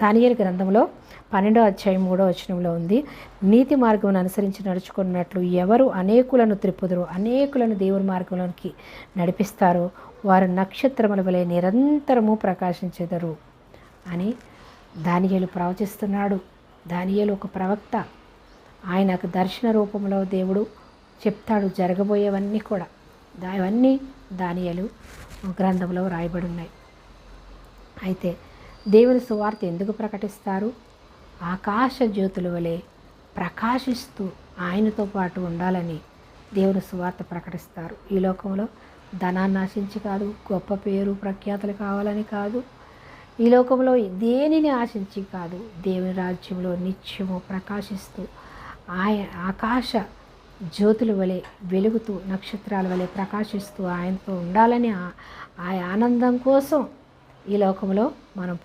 దానియేలు గ్రంథంలో 12వ అధ్యాయం 3వ వచనంలో ఉంది. నీతి మార్గమును అనుసరించి నడుచుకున్నట్లు ఎవరు అనేకులను త్రిప్పుదురు, అనేకులను దేవుని మార్గంలోనికి నడిపిస్తారో వారు నక్షత్రముల వలె నిరంతరము ప్రకాశించెదరు అని దానియేలు ప్రవచిస్తున్నాడు. దానియేలు ఒక ప్రవక్త. ఆయనకు దర్శన రూపంలో దేవుడు చెప్తాడు జరగబోయేవన్నీ కూడా. అవన్నీ దానియేలు గ్రంథంలో రాయబడి ఉన్నాయి. అయితే దేవుని సువార్త ఎందుకు ప్రకటిస్తారు? ఆకాశ జ్యోతుల వలె ప్రకాశిస్తూ ఆయనతో పాటు ఉండాలని దేవుని సువార్త ప్రకటిస్తారు. ఈ లోకంలో ధనాన్ని ఆశించి కాదు, గొప్ప పేరు ప్రఖ్యాతలు కావాలని కాదు, ఈ లోకంలో దేనిని ఆశించి కాదు, దేవుని రాజ్యంలో నిత్యము ప్రకాశిస్తూ ఆకాశ జ్యోతుల వలె వెలుగుతూ నక్షత్రాల వలె ప్రకాశిస్తూ ఆయనతో ఉండాలని ఆ ఆనందం కోసం ఈ లోకంలో మనం